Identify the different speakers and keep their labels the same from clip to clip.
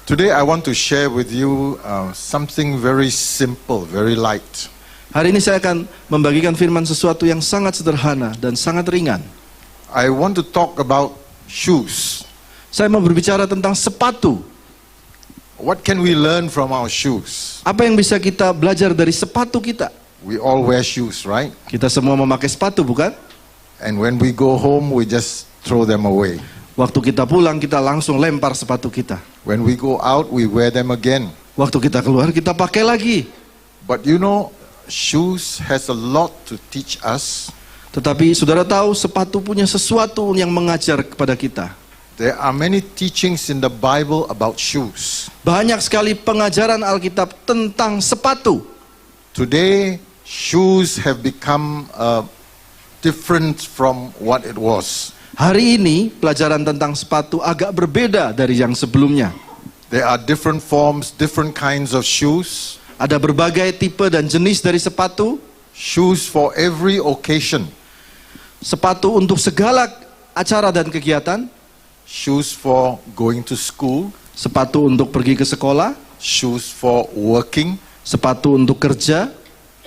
Speaker 1: Today I want to share with you something very simple, very light.
Speaker 2: Hari ini saya akan membagikan firman sesuatu yang sangat sederhana dan sangat ringan.
Speaker 1: I want to talk about shoes.
Speaker 2: Saya mau berbicara tentang sepatu.
Speaker 1: What can we learn from our shoes?
Speaker 2: Apa yang bisa kita belajar dari sepatu kita?
Speaker 1: We all wear shoes, right?
Speaker 2: Kita semua memakai sepatu, bukan?
Speaker 1: And when we go home, we just throw them away.
Speaker 2: Waktu kita pulang, kita langsung lempar sepatu kita.
Speaker 1: When we go out, we wear them again.
Speaker 2: Waktu kita keluar, kita pakai lagi.
Speaker 1: But you know, shoes has a lot to teach us.
Speaker 2: Tetapi saudara tahu, sepatu punya sesuatu yang mengajar kepada kita.
Speaker 1: There are many teachings in the Bible about shoes.
Speaker 2: Banyak sekali pengajaran Alkitab tentang sepatu.
Speaker 1: Today, shoes have become different from what it was.
Speaker 2: Hari ini, pelajaran tentang sepatu agak berbeda dari yang sebelumnya.
Speaker 1: There are different forms, different kinds of shoes.
Speaker 2: Ada berbagai tipe dan jenis dari sepatu.
Speaker 1: Shoes for every occasion.
Speaker 2: Sepatu untuk segala acara dan kegiatan.
Speaker 1: Shoes for going to school.
Speaker 2: Sepatu untuk pergi ke sekolah.
Speaker 1: Shoes for working.
Speaker 2: Sepatu untuk kerja.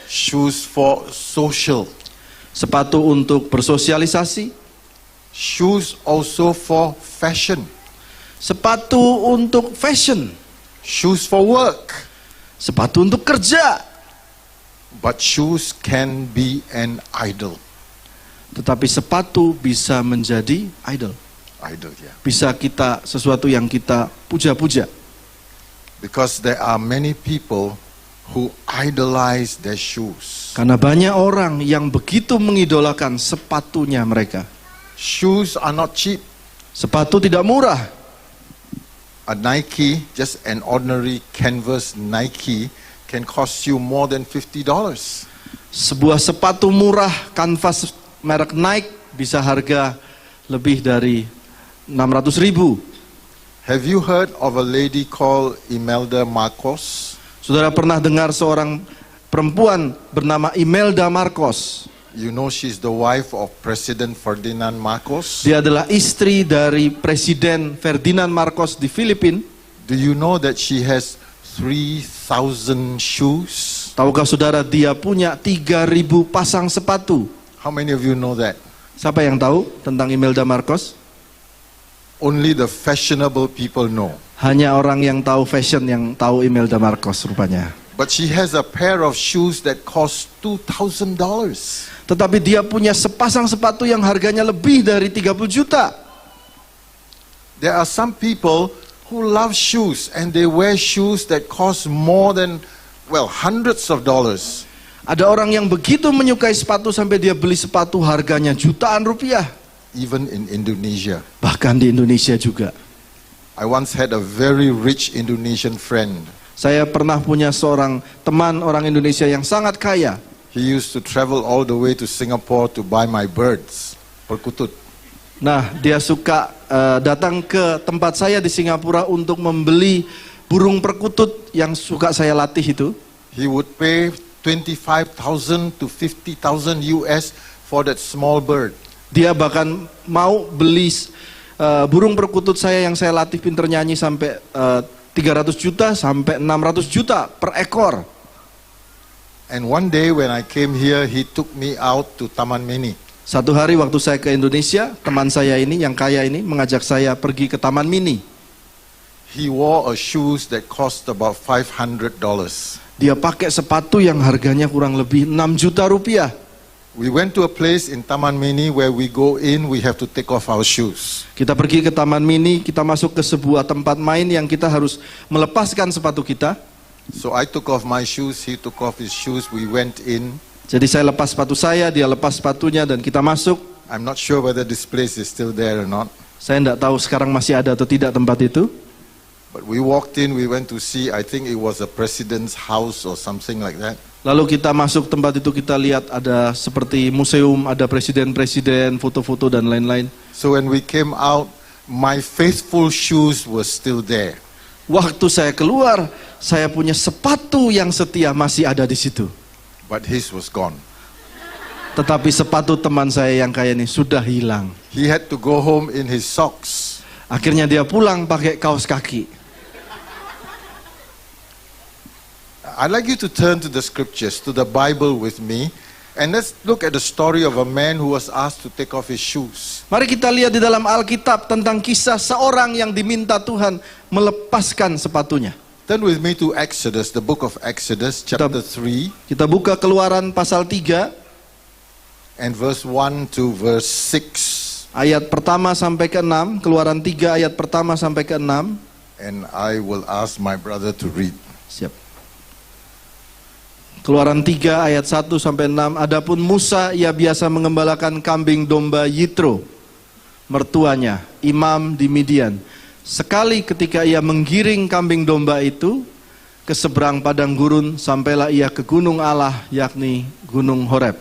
Speaker 1: Shoes for social.
Speaker 2: Sepatu untuk bersosialisasi.
Speaker 1: Shoes also for fashion.
Speaker 2: Sepatu untuk fashion.
Speaker 1: Shoes for work.
Speaker 2: Sepatu untuk kerja.
Speaker 1: But shoes can be an idol.
Speaker 2: Tetapi sepatu bisa menjadi idol.
Speaker 1: Idol, yeah.
Speaker 2: Bisa kita, sesuatu yang kita puja-puja.
Speaker 1: Because there are many people who idolize their shoes.
Speaker 2: Karena banyak orang yang begitu mengidolakan sepatunya mereka.
Speaker 1: Shoes are not cheap.
Speaker 2: Sepatu tidak murah.
Speaker 1: A Nike, just an ordinary canvas Nike, can cost you more than $50.
Speaker 2: Sebuah sepatu murah kanvas merek Nike bisa harga lebih dari 600.000.
Speaker 1: Have you heard of a lady called Imelda Marcos?
Speaker 2: Saudara pernah dengar seorang perempuan bernama Imelda Marcos?
Speaker 1: You know she's the wife of President Ferdinand Marcos.
Speaker 2: Dia adalah istri dari Presiden Ferdinand Marcos di Filipina.
Speaker 1: Do you know that she has 3,000 shoes?
Speaker 2: Tahukah saudara dia punya 3.000 pasang sepatu?
Speaker 1: How many of you know that?
Speaker 2: Siapa yang tahu tentang Imelda Marcos?
Speaker 1: Only the fashionable people know.
Speaker 2: Hanya orang yang tahu fashion yang tahu Imelda Marcos rupanya.
Speaker 1: But she has a pair of shoes that cost $2,000.
Speaker 2: Tetapi dia punya sepasang sepatu yang harganya lebih dari 30 juta.
Speaker 1: There are some people who love shoes and they wear shoes that cost more than, well, hundreds of dollars.
Speaker 2: Ada orang yang begitu menyukai sepatu sampai dia beli sepatu harganya jutaan rupiah.
Speaker 1: Even in Indonesia.
Speaker 2: Bahkan di Indonesia juga.
Speaker 1: I once had a very rich Indonesian friend.
Speaker 2: Saya pernah punya seorang teman orang Indonesia yang sangat kaya.
Speaker 1: He used to travel all the way to Singapore to buy my birds, perkutut.
Speaker 2: Nah, dia suka datang ke tempat saya di Singapura untuk membeli burung perkutut yang suka saya latih itu.
Speaker 1: He would pay 25,000 to 50,000 US for that small bird.
Speaker 2: Dia bahkan mau beli burung perkutut saya yang saya latih pinter nyanyi sampai 300 juta sampai 600 juta per ekor.
Speaker 1: And one day when I came here, he took me out to Taman Mini.
Speaker 2: Satu hari waktu saya ke Indonesia, teman saya ini yang kaya ini mengajak saya pergi ke Taman Mini.
Speaker 1: He wore a shoes that cost about $500.
Speaker 2: Dia pakai sepatu yang harganya kurang lebih 6 juta rupiah.
Speaker 1: We went to a place in Taman Mini where we go in, we have to take off our shoes.
Speaker 2: Kita pergi ke Taman Mini, kita masuk ke sebuah tempat main yang kita harus melepaskan sepatu kita.
Speaker 1: So I took off my shoes, he took off his shoes, we went in.
Speaker 2: Jadi saya lepas sepatu saya, dia lepas sepatunya dan kita masuk.
Speaker 1: I'm not sure whether this place is still there or not.
Speaker 2: Saya tidak tahu sekarang masih ada atau tidak tempat itu.
Speaker 1: But we walked in, we went to see, I think it was a president's house or something like that.
Speaker 2: Lalu kita masuk tempat itu, kita lihat ada seperti museum, ada presiden-presiden, foto-foto dan lain-lain.
Speaker 1: So when we came out, my faithful shoes were still there.
Speaker 2: Waktu saya keluar, saya punya sepatu yang setia masih ada di situ.
Speaker 1: But his was gone.
Speaker 2: Tetapi sepatu teman saya yang kaya ini sudah hilang.
Speaker 1: He had to go home in his socks.
Speaker 2: Akhirnya dia pulang pakai kaos kaki.
Speaker 1: I'd like you to turn to the scriptures, to the Bible with me, and let's look at the story of a man who was asked to take off his shoes.
Speaker 2: Mari kita lihat di dalam Alkitab tentang kisah seorang yang diminta Tuhan melepaskan sepatunya.
Speaker 1: Turn with me to Exodus, the book of Exodus, chapter 3,
Speaker 2: Kita buka Keluaran pasal 3,
Speaker 1: and verse 1 to verse 6.
Speaker 2: ayat pertama sampai ke-6, Keluaran 3 ayat pertama sampai ke-6.
Speaker 1: And I will ask my brother to read.
Speaker 2: Siap. Keluaran 3 ayat 1 sampai 6. Adapun Musa, ia biasa mengembalakan kambing domba Yitro, mertuanya, imam di Midian. Sekali ketika ia menggiring kambing domba itu ke seberang padang gurun, sampailah ia ke gunung Allah, yakni gunung Horeb.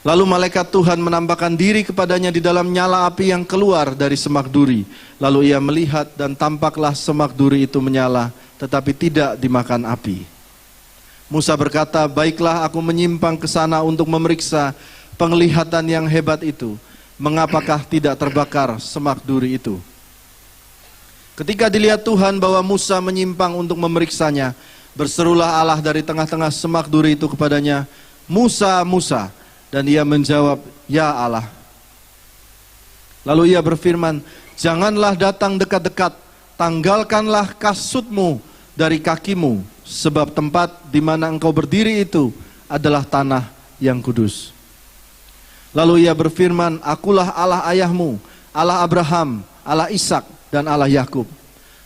Speaker 2: Lalu malaikat Tuhan menampakkan diri kepadanya di dalam nyala api yang keluar dari semak duri. Lalu ia melihat dan tampaklah semak duri itu menyala, tetapi tidak dimakan api. Musa berkata, baiklah aku menyimpang ke sana untuk memeriksa penglihatan yang hebat itu. Mengapakah tidak terbakar semak duri itu? Ketika dilihat Tuhan bahwa Musa menyimpang untuk memeriksanya, berserulah Allah dari tengah-tengah semak duri itu kepadanya, Musa, Musa. Dan ia menjawab, ya Allah. Lalu ia berfirman, janganlah datang dekat-dekat, tanggalkanlah kasutmu dari kakimu, sebab tempat di mana engkau berdiri itu adalah tanah yang kudus. Lalu ia berfirman, akulah Allah ayahmu, Allah Abraham, Allah Ishak, dan Allah Yakub.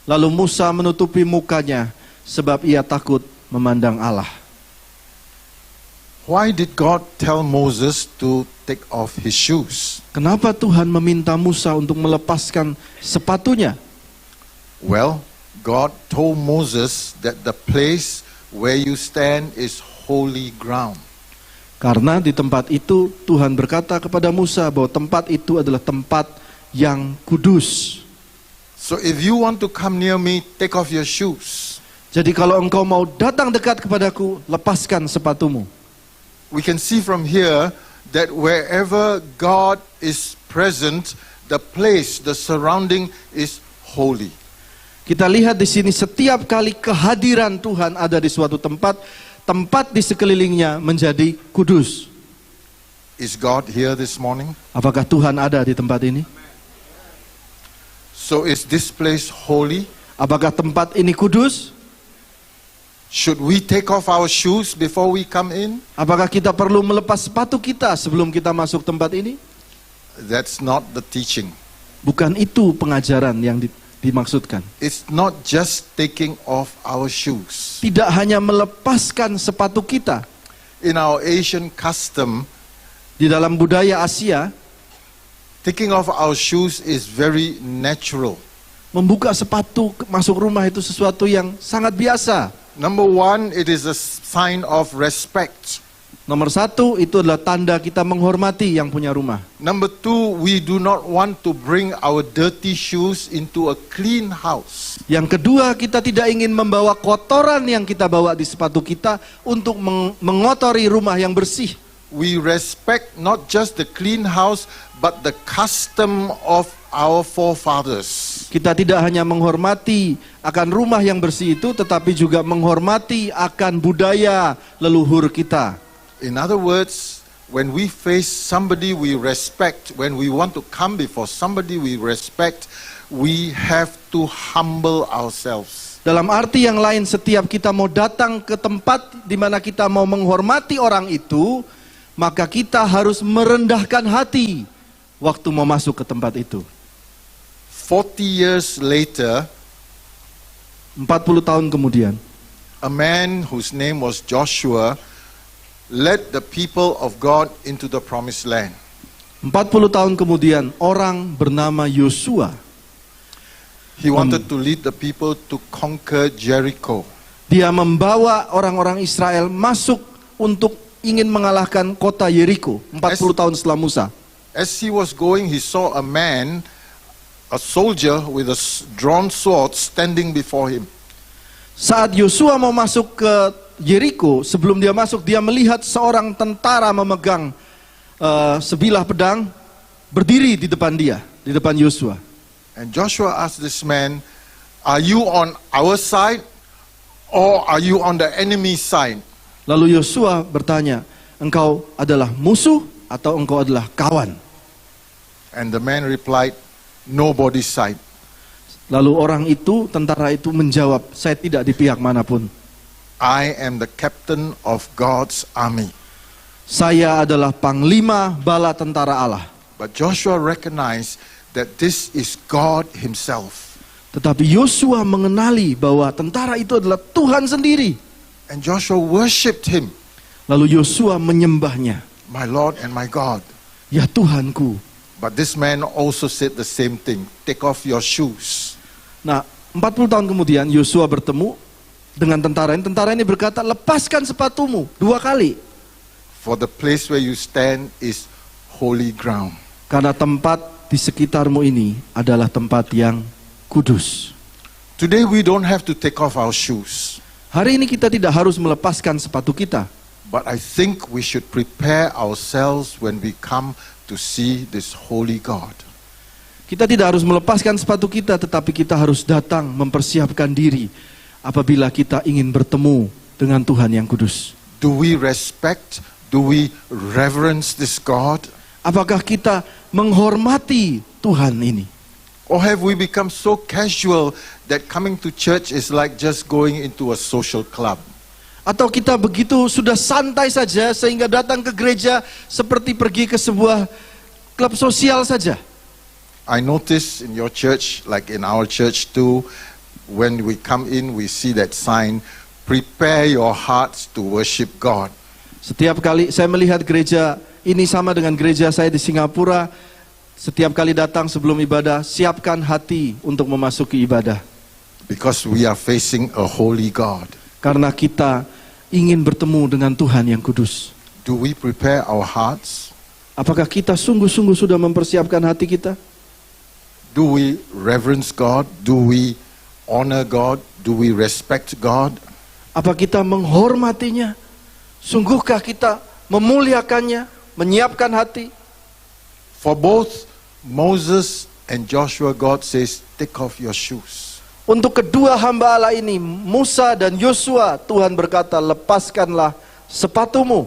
Speaker 2: Lalu Musa menutupi mukanya, sebab ia takut memandang Allah.
Speaker 1: Why did God tell Moses to take off his shoes?
Speaker 2: Kenapa Tuhan meminta Musa untuk melepaskan sepatunya?
Speaker 1: Well, God told Moses that the place where you stand is holy ground.
Speaker 2: Karena di tempat itu Tuhan berkata kepada Musa bahwa tempat itu adalah tempat yang kudus.
Speaker 1: So if you want to come near me, take off your shoes.
Speaker 2: Jadi kalau engkau mau datang dekat kepadaku, lepaskan sepatumu.
Speaker 1: We can see from here that wherever God is present, the place, the surrounding is holy.
Speaker 2: Kita lihat di sini setiap kali kehadiran Tuhan ada di suatu tempat, tempat di sekelilingnya menjadi kudus.
Speaker 1: Is God here this morning?
Speaker 2: Apakah Tuhan ada di tempat ini?
Speaker 1: So is this place holy?
Speaker 2: Apakah tempat ini kudus?
Speaker 1: Should we take off our shoes before we come in?
Speaker 2: Apakah kita perlu melepas sepatu kita sebelum kita masuk tempat ini?
Speaker 1: That's not the teaching.
Speaker 2: Bukan itu pengajaran yang dimaksudkan.
Speaker 1: It's not just taking off our shoes.
Speaker 2: Tidak hanya melepaskan sepatu kita.
Speaker 1: In our Asian custom,
Speaker 2: Di dalam budaya Asia,
Speaker 1: taking off our shoes is very natural.
Speaker 2: membuka sepatu masuk rumah itu sesuatu yang sangat biasa.
Speaker 1: Number one, it is a sign of respect.
Speaker 2: Nomor satu, itu adalah tanda kita menghormati yang punya rumah.
Speaker 1: Number two, we do not want to bring our dirty shoes into a clean house.
Speaker 2: Yang kedua, kita tidak ingin membawa kotoran yang kita bawa di sepatu kita untuk mengotori rumah yang bersih.
Speaker 1: We respect not just the clean house, but the custom of our forefathers.
Speaker 2: Kita tidak hanya menghormati akan rumah yang bersih itu, tetapi juga menghormati akan budaya leluhur kita.
Speaker 1: In other words, when we face somebody we respect, when we want to come before somebody we respect, we have to humble ourselves.
Speaker 2: Dalam arti yang lain, setiap kita mau datang ke tempat di mana kita mau menghormati orang itu, maka kita harus merendahkan hati waktu mau masuk ke tempat itu.
Speaker 1: 40 years later,
Speaker 2: 40 tahun kemudian,
Speaker 1: a man whose name was Joshua led the people of God into the promised land.
Speaker 2: 40 tahun kemudian, orang bernama Yosua,
Speaker 1: He wanted to lead the people to conquer Jericho.
Speaker 2: dia membawa orang-orang Israel masuk untuk ingin mengalahkan kota Yeriko 40 tahun setelah Musa.
Speaker 1: As he was going, he saw a man, a soldier with a drawn sword standing before him.
Speaker 2: Saat Yosua mau masuk ke Yeriko, sebelum dia masuk, dia melihat seorang tentara memegang sebilah pedang berdiri di depan dia, di depan Yosua.
Speaker 1: And Joshua asked this man, "Are you on our side or are you on the enemy side?"
Speaker 2: Lalu Yosua bertanya, engkau adalah musuh atau engkau adalah kawan?
Speaker 1: And the man replied, "Nobody's side."
Speaker 2: Lalu orang itu, tentara itu menjawab, saya tidak di pihak manapun.
Speaker 1: I am the captain of God's army.
Speaker 2: Saya adalah panglima bala tentara Allah.
Speaker 1: But Joshua recognized that this is God himself.
Speaker 2: Tetapi Yosua mengenali bahwa tentara itu adalah Tuhan sendiri.
Speaker 1: And Joshua worshipped him,
Speaker 2: Lalu Yosua menyembahnya.
Speaker 1: "My Lord and my God."
Speaker 2: Ya Tuhanku.
Speaker 1: But this man also said the same thing, "Take off your shoes."
Speaker 2: Nah, 40 tahun kemudian Yosua bertemu dengan tentara ini. Tentara ini berkata, lepaskan sepatumu 2 kali.
Speaker 1: For the place where you stand is holy ground.
Speaker 2: Karena tempat di sekitarmu ini adalah tempat yang kudus.
Speaker 1: Today we don't have to take off our shoes.
Speaker 2: Hari ini kita tidak harus melepaskan sepatu kita.
Speaker 1: But I think we should prepare ourselves when we come to see this holy God.
Speaker 2: Kita tidak harus melepaskan sepatu kita, tetapi kita harus datang mempersiapkan diri apabila kita ingin bertemu dengan Tuhan yang kudus.
Speaker 1: Do we respect, do we reverence this God?
Speaker 2: Apakah kita menghormati Tuhan ini?
Speaker 1: Or have we become so casual that coming to church is like just going into a social club?
Speaker 2: Atau kita begitu sudah santai saja sehingga datang ke gereja seperti pergi ke sebuah klub sosial saja?
Speaker 1: I notice in your church, like in our church too, when we come in we see that sign, "Prepare your hearts to worship God."
Speaker 2: Setiap kali saya melihat gereja ini sama dengan gereja saya di Singapura, setiap kali datang sebelum ibadah, siapkan hati untuk memasuki ibadah.
Speaker 1: Because we are facing a holy God.
Speaker 2: Karena kita ingin bertemu dengan Tuhan yang kudus.
Speaker 1: Do we prepare our hearts?
Speaker 2: Apakah kita sungguh-sungguh sudah mempersiapkan hati kita?
Speaker 1: Do we reverence God? Do we honor God? Do we respect God?
Speaker 2: Apa kita menghormatinya? Sungguhkah kita memuliakannya, menyiapkan hati?
Speaker 1: For both Moses and Joshua, God says, "Take off your shoes."
Speaker 2: Untuk kedua hamba Allah ini, Musa dan Yosua, Tuhan berkata, lepaskanlah sepatumu.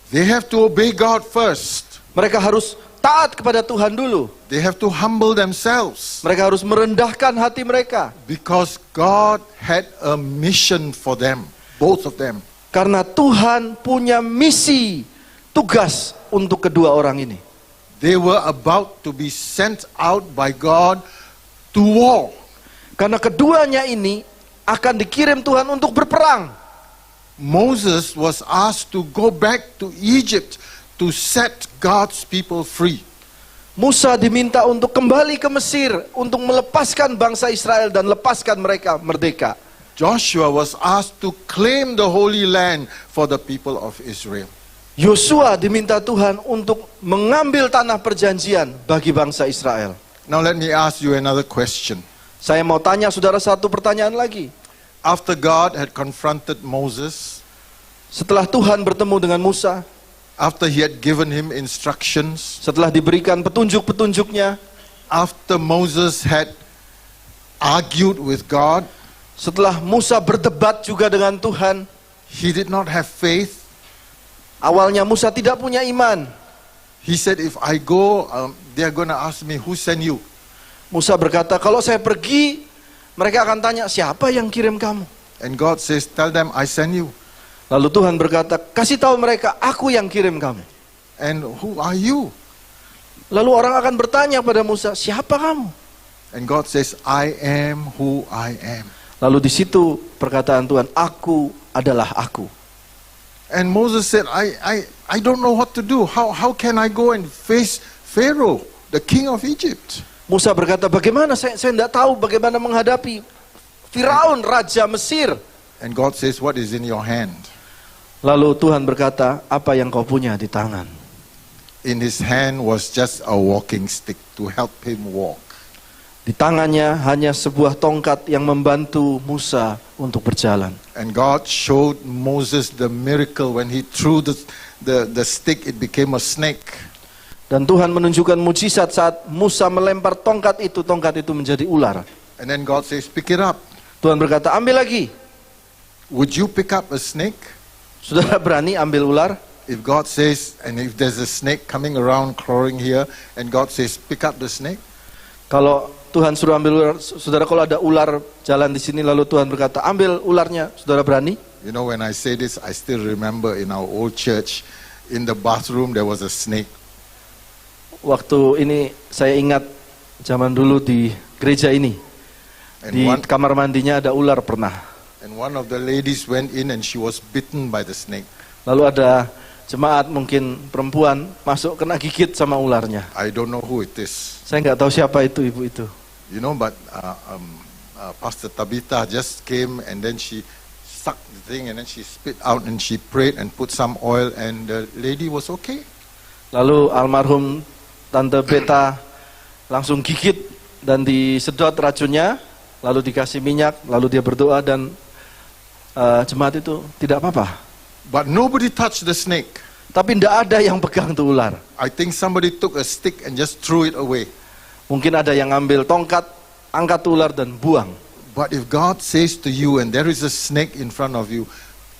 Speaker 1: They have to obey God first.
Speaker 2: Mereka harus taat kepada Tuhan dulu.
Speaker 1: They have to humble themselves.
Speaker 2: Mereka harus merendahkan hati mereka.
Speaker 1: Because God had a mission for them, both of them.
Speaker 2: Karena Tuhan punya misi, tugas untuk kedua orang ini.
Speaker 1: They were about to be sent out by God to war.
Speaker 2: Karena keduanya ini akan dikirim Tuhan untuk berperang.
Speaker 1: Moses was asked to go back to Egypt to set God's people free.
Speaker 2: Musa diminta untuk kembali ke Mesir untuk melepaskan bangsa Israel dan lepaskan mereka merdeka.
Speaker 1: Joshua was asked to claim the Holy Land for the people of Israel.
Speaker 2: Yosua diminta Tuhan untuk mengambil tanah perjanjian bagi bangsa Israel.
Speaker 1: Now let me ask you another question.
Speaker 2: Saya mau tanya saudara satu pertanyaan lagi.
Speaker 1: After God had confronted Moses,
Speaker 2: Setelah Tuhan bertemu dengan Musa,
Speaker 1: after he had given him instructions,
Speaker 2: setelah diberikan petunjuk-petunjuknya,
Speaker 1: after Moses had argued with God,
Speaker 2: setelah Musa berdebat juga dengan Tuhan,
Speaker 1: he did not have faith.
Speaker 2: awalnya Musa tidak punya iman.
Speaker 1: He said, "If I go, they are going to ask me, who sent you?"
Speaker 2: Musa berkata, kalau saya pergi, mereka akan tanya, siapa yang kirim kamu?
Speaker 1: And God says, "Tell them I sent you."
Speaker 2: Lalu Tuhan berkata, kasih tahu mereka, aku yang kirim kamu.
Speaker 1: And who are you?
Speaker 2: Lalu orang akan bertanya pada Musa, siapa kamu?
Speaker 1: And God says, "I am who I am."
Speaker 2: Lalu di situ perkataan Tuhan, aku adalah aku.
Speaker 1: And Moses said, I don't know what to do. How can I go and face Pharaoh, the king of Egypt?
Speaker 2: Musa berkata, bagaimana saya tidak tahu bagaimana menghadapi Firaun, raja Mesir.
Speaker 1: And God says, what is in your hand?
Speaker 2: Lalu Tuhan berkata, apa yang kau punya di tangan?
Speaker 1: In his hand was just a walking stick to help him walk.
Speaker 2: Di tangannya hanya sebuah tongkat yang membantu Musa untuk berjalan.
Speaker 1: And God showed Moses the miracle when he threw the stick, it became a snake.
Speaker 2: Dan Tuhan menunjukkan mujizat saat Musa melempar tongkat itu menjadi ular.
Speaker 1: And then God says, pick it up.
Speaker 2: Tuhan berkata, ambil lagi.
Speaker 1: Would you pick up a snake?
Speaker 2: Saudara berani ambil ular?
Speaker 1: If God says, and if there's a snake coming around crawling here, and God says, pick up the snake?
Speaker 2: Kalau Tuhan suruh ambil ular, saudara, kalau ada ular jalan di sini lalu Tuhan berkata, ambil ularnya, saudara berani?
Speaker 1: You know, when I say this, I still remember in our old church, in the bathroom there was a snake.
Speaker 2: Waktu ini saya ingat zaman dulu di gereja ini,
Speaker 1: And
Speaker 2: di kamar mandinya ada ular pernah.
Speaker 1: And one of the ladies went in and she was bitten by the snake.
Speaker 2: Lalu ada jemaat mungkin perempuan masuk kena gigit sama ularnya.
Speaker 1: I don't know who it is.
Speaker 2: Saya nggak tahu siapa itu ibu itu.
Speaker 1: You know, but Pastor Tabitha just came and then she sucked the thing and then she spit out and she prayed and put some oil and the lady was okay.
Speaker 2: Lalu almarhum Tante Beta langsung gigit dan disedot racunnya, lalu dikasih minyak, lalu dia berdoa dan jemaat itu tidak apa-apa.
Speaker 1: But nobody touched the snake.
Speaker 2: Tapi tidak ada yang pegang tuh ular.
Speaker 1: I think somebody took a stick and just threw it away.
Speaker 2: Mungkin ada yang ngambil tongkat, angkat tuh ular dan buang.
Speaker 1: But if God says to you and there is a snake in front of you,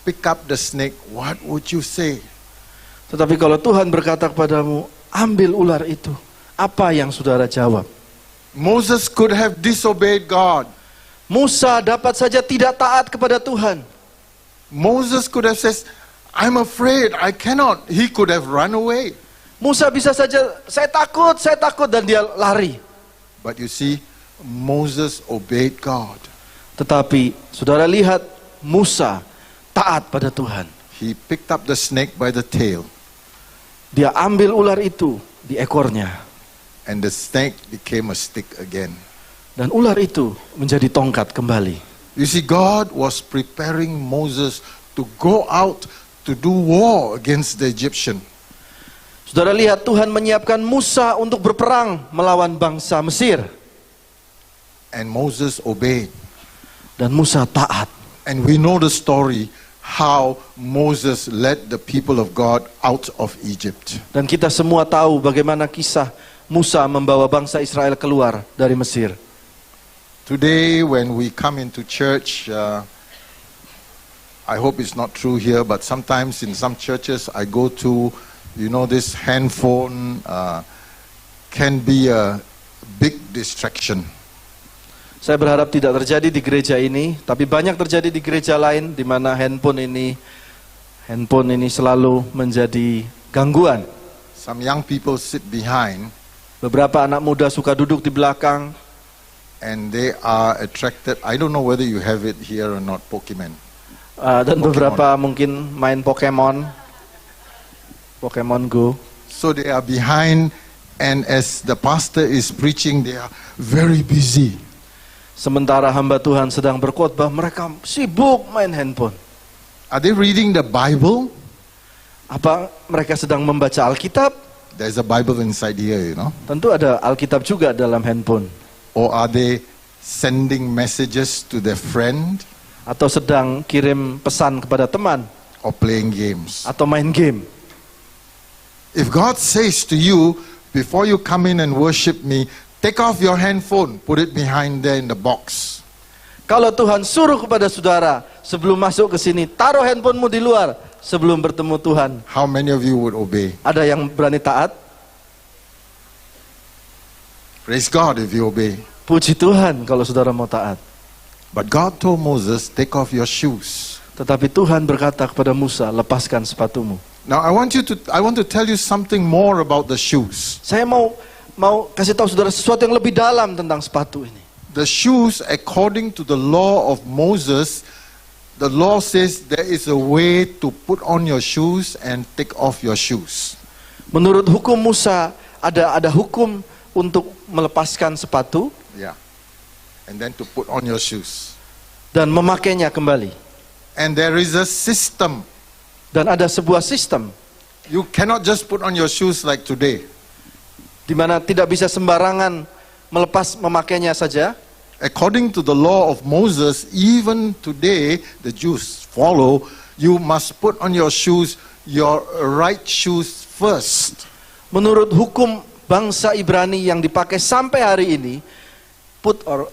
Speaker 1: pick up the snake, what would you say?
Speaker 2: Tetapi kalau Tuhan berkata kepadamu, ambil ular itu, apa yang saudara jawab?
Speaker 1: Moses could have disobeyed God.
Speaker 2: Musa dapat saja tidak taat kepada Tuhan.
Speaker 1: Moses could have said, I'm afraid, I cannot. He could have run away.
Speaker 2: Musa bisa saja, saya takut, dan dia lari.
Speaker 1: But you see, Moses obeyed God.
Speaker 2: Tetapi saudara lihat, Musa taat pada Tuhan.
Speaker 1: He picked up the snake by the tail.
Speaker 2: Dia ambil ular itu di ekornya.
Speaker 1: And the snake became a stick again.
Speaker 2: Dan ular itu menjadi tongkat kembali.
Speaker 1: You see, God was preparing Moses to go out to do war against the Egyptian.
Speaker 2: Saudara lihat, Tuhan menyiapkan Musa untuk berperang melawan bangsa Mesir.
Speaker 1: And Moses obeyed.
Speaker 2: Dan Musa taat.
Speaker 1: And we know the story how Moses led the people of God out of Egypt.
Speaker 2: Dan kita semua tahu bagaimana kisah Musa membawa bangsa Israel keluar dari Mesir.
Speaker 1: Today when we come into church, I hope it's not true here, but sometimes in some churches I go to, you know, this handphone can be a big distraction.
Speaker 2: Saya berharap tidak terjadi di gereja ini, tapi banyak terjadi di gereja lain di mana handphone ini selalu menjadi gangguan.
Speaker 1: Some young people sit behind
Speaker 2: Beberapa anak muda suka duduk di belakang
Speaker 1: and they are attracted. I don't know whether you have it here or not, Pokemon.
Speaker 2: Dan beberapa mungkin main Pokemon Go.
Speaker 1: So they are behind, and as the pastor is preaching, they are very busy.
Speaker 2: Sementara hamba Tuhan sedang berkhotbah, mereka sibuk main handphone.
Speaker 1: Are they reading the Bible?
Speaker 2: Apa mereka sedang membaca Alkitab?
Speaker 1: There's a Bible inside here, you know.
Speaker 2: Tentu ada Alkitab juga dalam handphone.
Speaker 1: Or are they sending messages to their friend?
Speaker 2: Atau sedang kirim pesan kepada teman?
Speaker 1: Or playing games?
Speaker 2: Atau main game?
Speaker 1: If God says to you, before you come in and worship me, take off your handphone, put it behind there in the box.
Speaker 2: Kalau Tuhan suruh kepada saudara, sebelum masuk ke sini, taruh handphonemu di luar sebelum bertemu Tuhan.
Speaker 1: How many of you would obey?
Speaker 2: Ada yang berani taat?
Speaker 1: Praise God if you obey.
Speaker 2: Puji Tuhan kalau saudara mau taat.
Speaker 1: But God told Moses, take off your shoes.
Speaker 2: Tetapi Tuhan berkata kepada Musa, lepaskan sepatumu.
Speaker 1: Now I want to tell you something more about the shoes.
Speaker 2: Saya mau kasih tahu saudara sesuatu yang lebih dalam tentang sepatu ini.
Speaker 1: The shoes, according to the law of Moses, the law says there is a way to put on your shoes and take off your shoes.
Speaker 2: Menurut hukum Musa, ada hukum untuk melepaskan sepatu,
Speaker 1: Yeah. And then to put on your shoes.
Speaker 2: dan memakainya kembali.
Speaker 1: And there is a system.
Speaker 2: Dan ada sebuah sistem
Speaker 1: You cannot just put on your shoes like today.
Speaker 2: di mana tidak bisa sembarangan memakainya saja.
Speaker 1: According to the law of Moses, even today the Jews follow, you must put on your shoes, your right shoes first.
Speaker 2: Menurut hukum bangsa Ibrani yang dipakai sampai hari ini, put or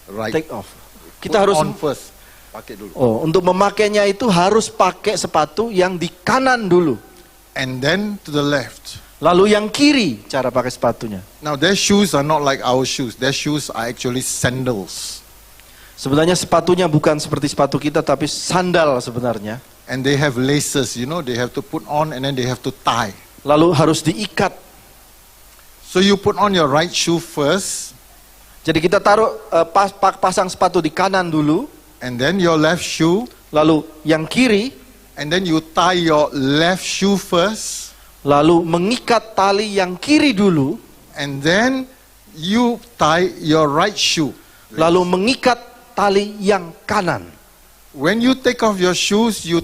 Speaker 1: Right.
Speaker 2: take off.
Speaker 1: Put
Speaker 2: Kita harus
Speaker 1: on first. Pakai dulu.
Speaker 2: untuk memakainya itu harus pakai sepatu yang di kanan dulu.
Speaker 1: And then to the left.
Speaker 2: Lalu yang kiri cara pakai sepatunya.
Speaker 1: Now their shoes are not like our shoes. Their shoes are actually sandals.
Speaker 2: Sebenarnya sepatunya bukan seperti sepatu kita, tapi sandal sebenarnya.
Speaker 1: And they have laces, they have to put on and then they have to tie.
Speaker 2: Lalu harus diikat.
Speaker 1: So you put on your right shoe first.
Speaker 2: Jadi kita taruh pasang sepatu di kanan dulu,
Speaker 1: And then your left shoe.
Speaker 2: lalu yang kiri,
Speaker 1: And then you tie your left shoe first.
Speaker 2: lalu mengikat tali yang kiri dulu,
Speaker 1: And then you tie your right shoe.
Speaker 2: lalu mengikat tali yang kanan.
Speaker 1: When you take off your shoes, you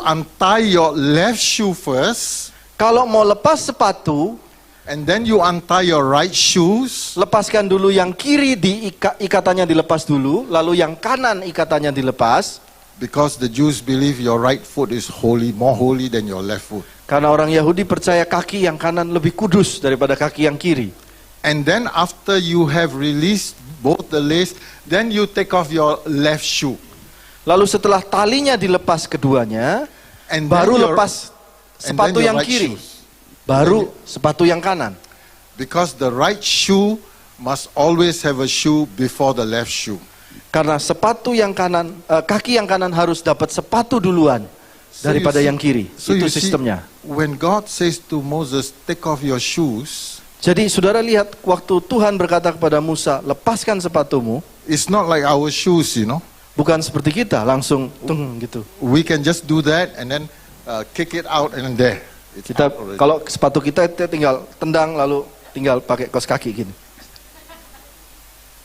Speaker 1: untie your left shoe first.
Speaker 2: Kalau mau lepas sepatu,
Speaker 1: And then you untie your right shoes.
Speaker 2: lepaskan dulu yang kiri, ikatannya dilepas dulu, lalu yang kanan ikatannya dilepas.
Speaker 1: Because the Jews believe your right foot is holy, more holy than your left foot.
Speaker 2: Karena orang Yahudi percaya kaki yang kanan lebih kudus daripada kaki yang kiri.
Speaker 1: And then after you have released both the lace, then you take off your left shoe.
Speaker 2: Lalu setelah talinya dilepas keduanya,
Speaker 1: And
Speaker 2: baru
Speaker 1: then your-
Speaker 2: lepas
Speaker 1: and
Speaker 2: sepatu
Speaker 1: then your
Speaker 2: yang
Speaker 1: right
Speaker 2: kiri.
Speaker 1: shoes.
Speaker 2: Baru sepatu yang kanan.
Speaker 1: Because the right shoe must always have a shoe before the left shoe.
Speaker 2: Karena sepatu yang kanan, kaki yang kanan harus dapat sepatu duluan
Speaker 1: So
Speaker 2: daripada
Speaker 1: you see-
Speaker 2: yang kiri.
Speaker 1: So
Speaker 2: Itu
Speaker 1: you see,
Speaker 2: sistemnya.
Speaker 1: when God says to Moses, take off your shoes,
Speaker 2: Jadi saudara lihat waktu Tuhan berkata kepada Musa, lepaskan sepatumu,
Speaker 1: it's not like our shoes,
Speaker 2: bukan seperti kita langsung tung gitu.
Speaker 1: We can just do that and then kick it out and then there. It's
Speaker 2: Kita
Speaker 1: out already.
Speaker 2: kalau sepatu kita tinggal tendang lalu tinggal pakai kaos kaki gini.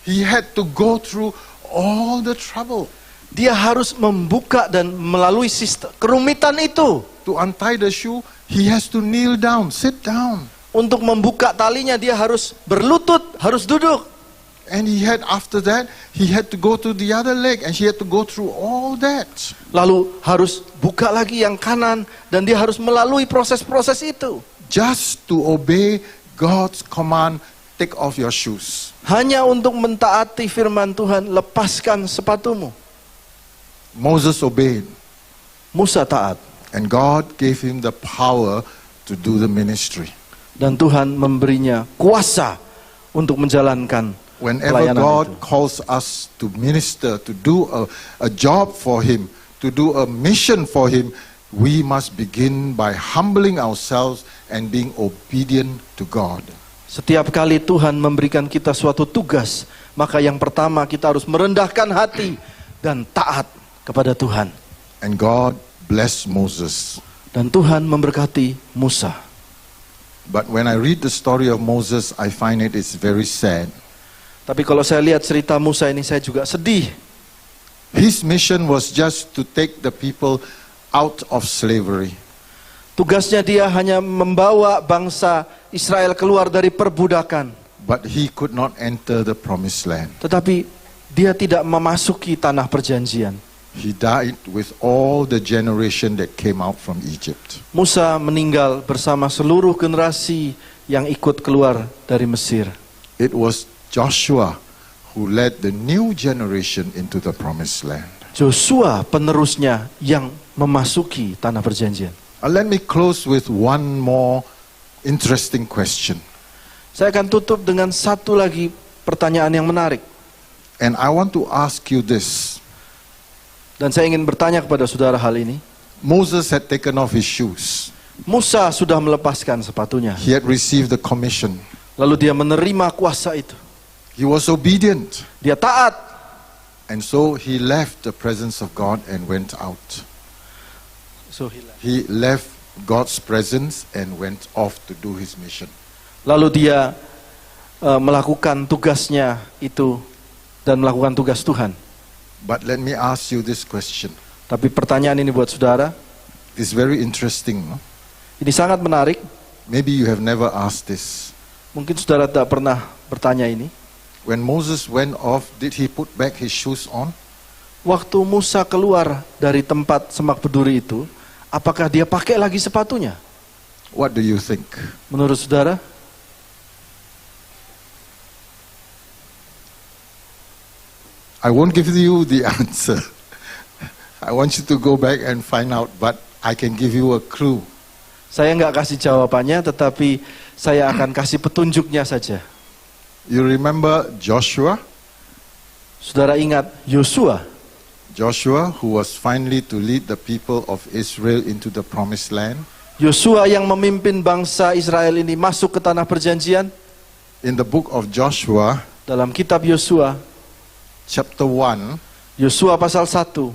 Speaker 1: He had to go through all the trouble
Speaker 2: Dia harus membuka dan melalui sistem kerumitan itu.
Speaker 1: to untie the shoe. He has to kneel down, sit down.
Speaker 2: Untuk membuka talinya dia harus berlutut, harus duduk.
Speaker 1: And after that, he had to go to the other leg and he had to go through all that.
Speaker 2: Lalu harus buka lagi yang kanan dan dia harus melalui proses-proses itu.
Speaker 1: Just to obey God's command, take off your shoes.
Speaker 2: Hanya untuk mentaati firman Tuhan, lepaskan sepatumu.
Speaker 1: Moses obeyed
Speaker 2: Musa taat.
Speaker 1: and God gave him the power to do the ministry.
Speaker 2: Dan Tuhan memberinya kuasa untuk menjalankan
Speaker 1: Whenever
Speaker 2: pelayanan
Speaker 1: God
Speaker 2: itu.
Speaker 1: calls us to minister, to do a job for Him, to do a mission for Him, we must begin by humbling ourselves and being obedient to God.
Speaker 2: Setiap kali Tuhan memberikan kita suatu tugas, maka yang pertama kita harus merendahkan hati dan taat kepada Tuhan.
Speaker 1: And God blessed Moses.
Speaker 2: Dan Tuhan memberkati Musa.
Speaker 1: But when I read the story of Moses, I find it's very sad.
Speaker 2: Tapi kalau saya lihat cerita Musa ini, saya juga sedih.
Speaker 1: His mission was just to take the people out of slavery.
Speaker 2: Tugasnya dia hanya membawa bangsa Israel keluar dari perbudakan.
Speaker 1: But he could not enter the promised land.
Speaker 2: Tetapi dia tidak memasuki tanah perjanjian.
Speaker 1: He died with all the generation that came out from Egypt.
Speaker 2: Musa meninggal bersama seluruh generasi yang ikut keluar dari Mesir.
Speaker 1: It was Joshua who led the new generation into the promised land.
Speaker 2: Joshua penerusnya yang memasuki tanah perjanjian.
Speaker 1: Let me close with one more interesting question.
Speaker 2: Saya akan tutup dengan satu lagi pertanyaan yang menarik.
Speaker 1: And I want to ask you this.
Speaker 2: Dan saya ingin bertanya kepada saudara hal ini.
Speaker 1: Moses had taken off his shoes.
Speaker 2: Musa sudah melepaskan sepatunya.
Speaker 1: He had received the commission.
Speaker 2: Lalu dia menerima kuasa itu.
Speaker 1: He was obedient.
Speaker 2: Dia taat.
Speaker 1: And so he left the presence of God and went out. He left God's presence and went off to do his mission.
Speaker 2: Lalu dia melakukan tugasnya itu dan melakukan tugas Tuhan.
Speaker 1: But let me ask you this question.
Speaker 2: Tapi pertanyaan ini buat saudara,
Speaker 1: It's very interesting. No?
Speaker 2: ini sangat menarik.
Speaker 1: Maybe you have never asked this.
Speaker 2: Mungkin saudara tak pernah bertanya ini.
Speaker 1: When Moses went off, did he put back his shoes on?
Speaker 2: Waktu Musa keluar dari tempat semak berduri itu, apakah dia pakai lagi sepatunya?
Speaker 1: What do you think?
Speaker 2: Menurut saudara?
Speaker 1: I won't give you the answer. I want you to go back and find out, but I can give you a clue.
Speaker 2: Saya nggak kasih jawabannya, tetapi saya akan kasih petunjuknya saja.
Speaker 1: You remember Joshua?
Speaker 2: Saudara ingat Yosua?
Speaker 1: Joshua, who was finally to lead the people of Israel into the promised land.
Speaker 2: Yosua yang memimpin bangsa Israel ini masuk ke tanah perjanjian.
Speaker 1: In the book of Joshua,
Speaker 2: Dalam kitab Yosua,
Speaker 1: chapter 1,
Speaker 2: Yosua pasal 1,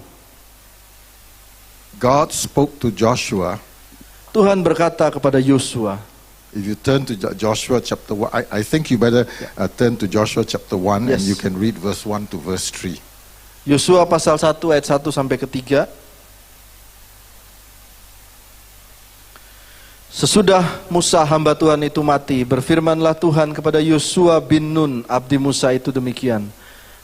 Speaker 1: God spoke to Joshua.
Speaker 2: Tuhan berkata kepada Yosua.
Speaker 1: If you turn to Joshua chapter 1, I think you better turn to Joshua chapter 1 and
Speaker 2: Yes.
Speaker 1: you can read verse 1 to verse 3.
Speaker 2: Yosua pasal 1 ayat 1 sampai ke 3. Sesudah Musa hamba Tuhan itu mati, berfirmanlah Tuhan kepada Yosua bin Nun, abdi Musa itu demikian.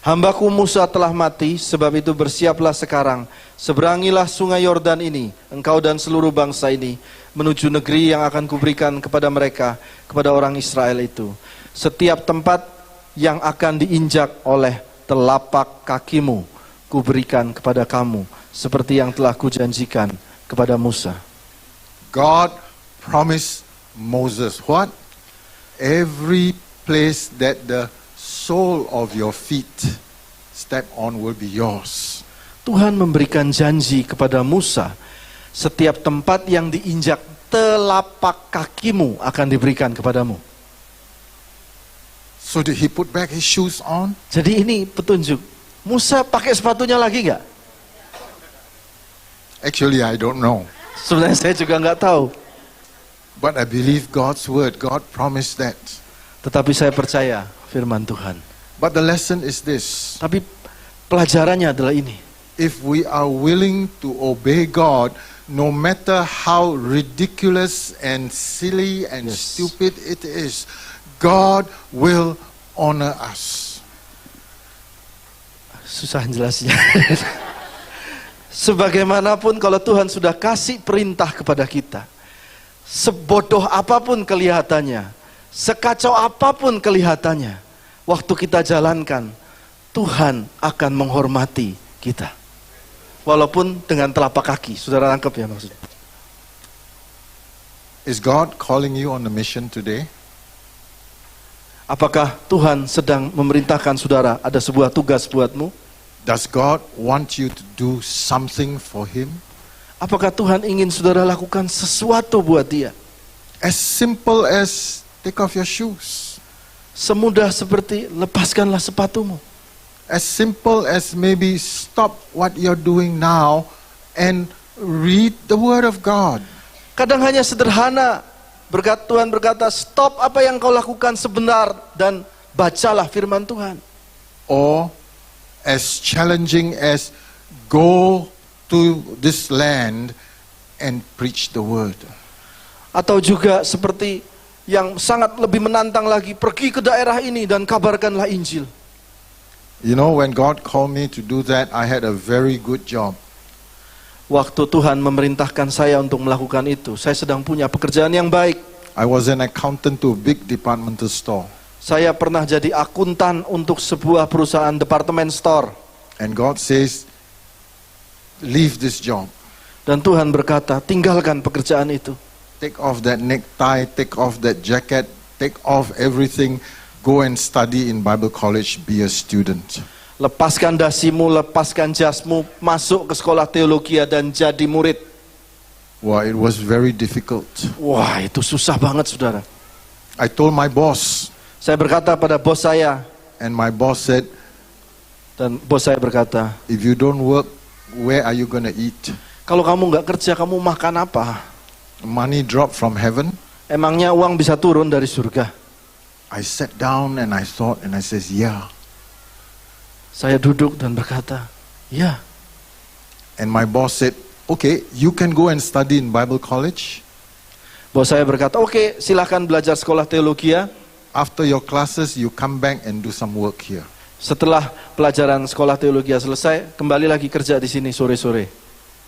Speaker 2: Hambaku Musa telah mati, sebab itu bersiaplah sekarang, seberangilah sungai Yordan ini, engkau dan seluruh bangsa ini, menuju negeri yang akan kuberikan kepada mereka, kepada orang Israel itu. Setiap tempat yang akan diinjak oleh telapak kakimu, kuberikan kepada kamu, seperti yang telah kujanjikan kepada Musa.
Speaker 1: God promised Moses what? Every place that the sole of your feet step on will be yours.
Speaker 2: Tuhan memberikan janji kepada Musa, setiap tempat yang diinjak telapak kakimu akan diberikan kepadamu.
Speaker 1: So did he put back his shoes on?
Speaker 2: Jadi ini petunjuk. Musa pakai sepatunya lagi nggak?
Speaker 1: Actually, I don't know.
Speaker 2: Sebenarnya saya juga nggak tahu.
Speaker 1: But I believe God's word. God promised that.
Speaker 2: Tetapi saya percaya firman Tuhan.
Speaker 1: But the lesson is this.
Speaker 2: Tapi pelajarannya adalah ini.
Speaker 1: If we are willing to obey God, no matter how ridiculous and silly and
Speaker 2: Yes.
Speaker 1: stupid it is, God will honor us.
Speaker 2: Susah jelasnya. Sebagaimanapun kalau Tuhan sudah kasih perintah kepada kita, sebodoh apapun kelihatannya, sekacau apapun kelihatannya, waktu kita jalankan, Tuhan akan menghormati kita. Walaupun dengan telapak kaki. Saudara tangkap ya maksudnya.
Speaker 1: Is God calling you on a mission today?
Speaker 2: Apakah Tuhan sedang memerintahkan saudara ada sebuah tugas buatmu?
Speaker 1: Does God want you to do something for Him?
Speaker 2: Apakah Tuhan ingin saudara lakukan sesuatu buat dia?
Speaker 1: As simple as take off your shoes.
Speaker 2: Semudah seperti lepaskanlah sepatumu.
Speaker 1: As simple as maybe stop what you're doing now and read the Word of God.
Speaker 2: Kadang hanya sederhana. Tuhan berkata, stop apa yang kau lakukan sebentar dan bacalah firman Tuhan.
Speaker 1: Or as challenging as go to this land and preach the Word.
Speaker 2: Atau juga seperti yang sangat lebih menantang lagi, pergi ke daerah ini dan kabarkanlah Injil.
Speaker 1: You know, when God called me to do that, I had a very good job.
Speaker 2: Waktu Tuhan memerintahkan saya untuk melakukan itu, saya sedang punya pekerjaan yang baik.
Speaker 1: I was an accountant to a big departmental store.
Speaker 2: Saya pernah jadi akuntan untuk sebuah perusahaan departemen store.
Speaker 1: And God says, leave this job.
Speaker 2: Dan Tuhan berkata, tinggalkan pekerjaan itu.
Speaker 1: Take off that necktie, take off that jacket, take off everything. Go and study in Bible college, be a student.
Speaker 2: Lepaskan dasimu, lepaskan jasmu, masuk ke sekolah teologi dan jadi murid.
Speaker 1: Well, it was very difficult.
Speaker 2: Wah, itu susah banget, saudara.
Speaker 1: I told my boss,
Speaker 2: Saya berkata pada bos saya,
Speaker 1: and my boss said,
Speaker 2: dan bos saya berkata,
Speaker 1: if you don't work, where are you going to eat?
Speaker 2: kalau kamu nggak kerja, kamu makan apa?
Speaker 1: Money drop from heaven?
Speaker 2: Emangnya uang bisa turun dari surga?
Speaker 1: I sat down and I thought, and I says, yeah.
Speaker 2: Saya duduk dan berkata, ya.
Speaker 1: And my boss said, okay, you can go and study in Bible college.
Speaker 2: Bos saya berkata, oke, silakan belajar sekolah teologi ya.
Speaker 1: After your classes, you come back and do some work here.
Speaker 2: Setelah pelajaran sekolah teologi selesai, kembali lagi kerja di sini sore-sore.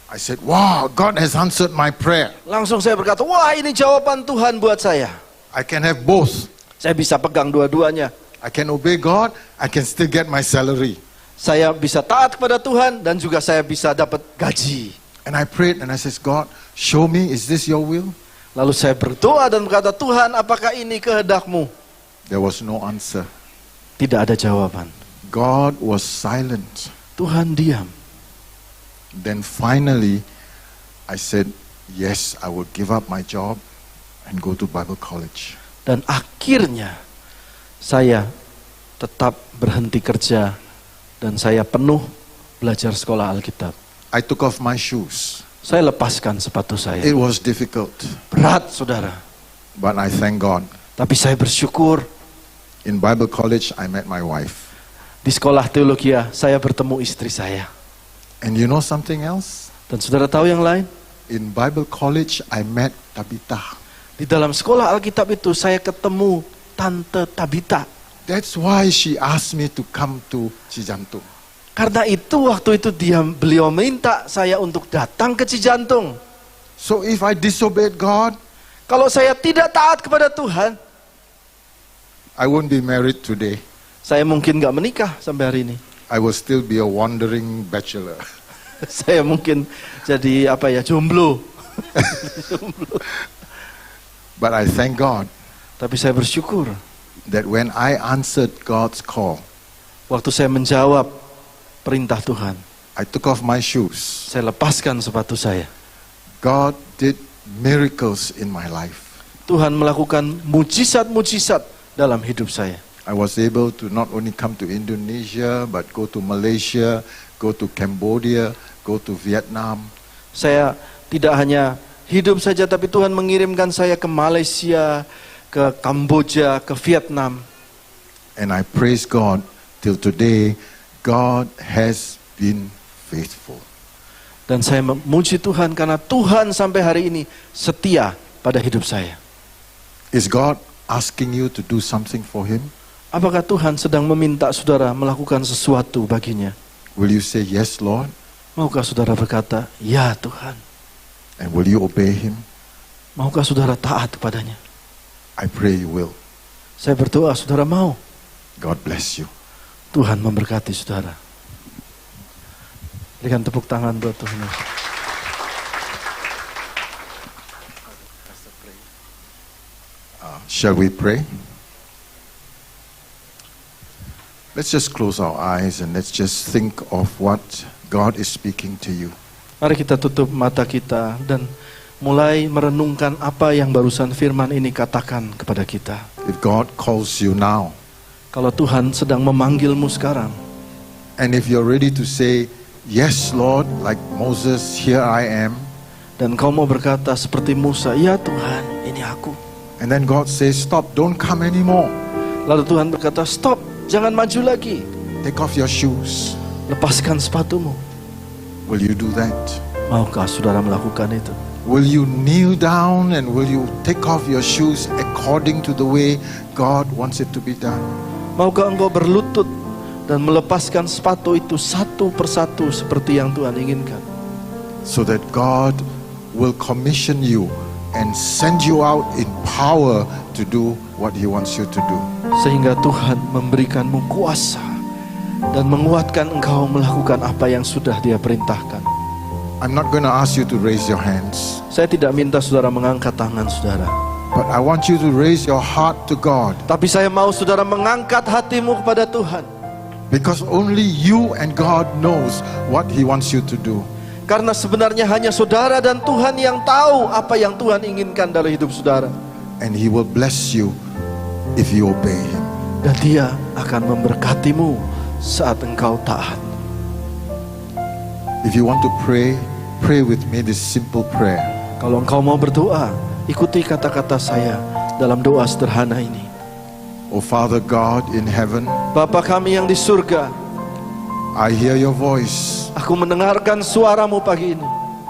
Speaker 1: I said, wow, God has answered my prayer.
Speaker 2: Langsung saya berkata, wah ini jawaban Tuhan buat saya.
Speaker 1: I can have both.
Speaker 2: Saya bisa pegang dua-duanya.
Speaker 1: I can obey God, I can still get my salary.
Speaker 2: Saya bisa taat kepada Tuhan dan juga saya bisa dapat gaji.
Speaker 1: And I prayed and I said, God, show me, is this your will?
Speaker 2: Lalu saya berdoa dan berkata, Tuhan apakah ini kehendak-Mu?
Speaker 1: There was no answer.
Speaker 2: Tidak ada jawaban.
Speaker 1: God was silent.
Speaker 2: Tuhan diam.
Speaker 1: Then finally, I said, yes, I will give up my job and go to Bible college.
Speaker 2: Dan akhirnya saya tetap berhenti kerja dan saya penuh belajar sekolah Alkitab.
Speaker 1: I took off my shoes.
Speaker 2: Saya lepaskan sepatu saya.
Speaker 1: It was difficult,
Speaker 2: Berat, saudara.
Speaker 1: but I thank God.
Speaker 2: Tapi saya bersyukur
Speaker 1: In Bible college, I met my wife.
Speaker 2: di sekolah teologi saya bertemu istri saya.
Speaker 1: And you know something else?
Speaker 2: Dan saudara tahu yang lain?
Speaker 1: In Bible college, I met Tabitha.
Speaker 2: Di dalam sekolah Alkitab itu saya ketemu Tante Tabitha.
Speaker 1: That's why she asked me to come to Cijantung.
Speaker 2: Karena itu waktu itu beliau minta saya untuk datang ke Cijantung.
Speaker 1: So if I disobeyed God,
Speaker 2: Kalau saya tidak taat kepada Tuhan,
Speaker 1: I won't be married today.
Speaker 2: saya mungkin gak menikah sampai hari ini.
Speaker 1: I will still be a wandering bachelor.
Speaker 2: Saya mungkin jadi jomblo.
Speaker 1: But I thank God
Speaker 2: Tapi saya bersyukur
Speaker 1: that when I answered God's call,
Speaker 2: waktu saya menjawab perintah Tuhan,
Speaker 1: I took off my shoes.
Speaker 2: saya lepaskan sepatu saya.
Speaker 1: God did miracles in my life.
Speaker 2: Tuhan melakukan mujizat-mujizat dalam hidup saya.
Speaker 1: I was able to not only come to Indonesia, but go to Malaysia, go to Cambodia, go to Vietnam.
Speaker 2: Saya tidak hanya hidup saja, tapi Tuhan mengirimkan saya ke Malaysia, ke Kamboja, ke Vietnam.
Speaker 1: And I praise God till today, God has been faithful.
Speaker 2: Dan saya memuji Tuhan karena Tuhan sampai hari ini setia pada hidup saya.
Speaker 1: Is God asking you to do something for Him?
Speaker 2: Apakah Tuhan sedang meminta saudara melakukan sesuatu baginya?
Speaker 1: Will you say, yes, Lord?
Speaker 2: Maukah saudara berkata, ya Tuhan?
Speaker 1: And will you obey Him?
Speaker 2: Maukah saudara taat kepadanya?
Speaker 1: I pray you will.
Speaker 2: Saya berdoa saudara mau.
Speaker 1: God bless you.
Speaker 2: Tuhan memberkati saudara. Berikan tepuk tangan buat Tuhan.
Speaker 1: Shall we pray? Let's just close our eyes and let's just think of what God is speaking to you.
Speaker 2: Mari kita tutup mata kita dan mulai merenungkan apa yang barusan firman ini katakan kepada kita.
Speaker 1: If God calls you now,
Speaker 2: Kalau Tuhan sedang memanggilmu sekarang,
Speaker 1: and if you're ready to say, yes, Lord, like Moses, here I am.
Speaker 2: dan kau mau berkata seperti Musa, ya Tuhan, ini aku.
Speaker 1: And then God says, stop, don't come anymore.
Speaker 2: Lalu Tuhan berkata, stop, jangan maju lagi.
Speaker 1: Take off your shoes.
Speaker 2: Lepaskan sepatumu.
Speaker 1: Will you do that?
Speaker 2: Maukah saudara melakukan itu?
Speaker 1: Will you kneel down and will you take off your shoes according to the way God wants it to be done?
Speaker 2: Maukah engkau berlutut dan melepaskan sepatu itu satu persatu seperti yang Tuhan inginkan?
Speaker 1: So that God will commission you and send you out in power to do what He wants you to do.
Speaker 2: Sehingga Tuhan memberikanmu kuasa dan menguatkan engkau melakukan apa yang sudah Dia perintahkan.
Speaker 1: I'm not going to ask you to raise your hands,
Speaker 2: Saya tidak minta saudara mengangkat tangan saudara,
Speaker 1: but I want you to raise your heart to God,
Speaker 2: tapi saya mau saudara mengangkat hatimu kepada Tuhan.
Speaker 1: because only you and God knows what He wants you to do.
Speaker 2: Karena sebenarnya hanya saudara dan Tuhan yang tahu apa yang Tuhan inginkan dalam hidup saudara.
Speaker 1: And He will bless you if you obey Him.
Speaker 2: Dan Dia akan memberkatimu saat engkau taat.
Speaker 1: If you want to pray, pray with me this simple prayer.
Speaker 2: Kalau engkau mau berdoa, ikuti kata-kata saya dalam doa sederhana ini.
Speaker 1: Oh Father God in heaven,
Speaker 2: Bapa kami yang di surga,
Speaker 1: I hear your voice.
Speaker 2: aku mendengarkan suaramu pagi ini.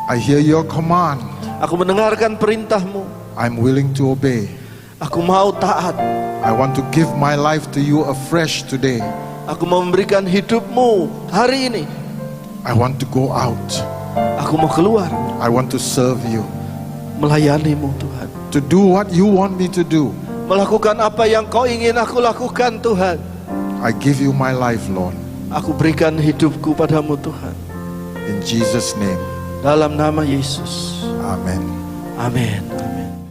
Speaker 1: I hear your command.
Speaker 2: Aku mendengarkan perintahmu.
Speaker 1: I'm willing to obey.
Speaker 2: Aku mau taat.
Speaker 1: I want to give my life to you afresh today.
Speaker 2: Aku mau memberikan hidupmu hari ini.
Speaker 1: I want to go out
Speaker 2: Aku mau keluar
Speaker 1: I want to serve you,
Speaker 2: melayanimu Tuhan.
Speaker 1: to do what you want me to do.
Speaker 2: Melakukan apa yang kau ingin aku lakukan Tuhan.
Speaker 1: I give you my life, Lord.
Speaker 2: Aku berikan hidupku padamu Tuhan.
Speaker 1: In Jesus' name,
Speaker 2: Dalam nama Yesus.
Speaker 1: amen.
Speaker 2: Amin. Amin.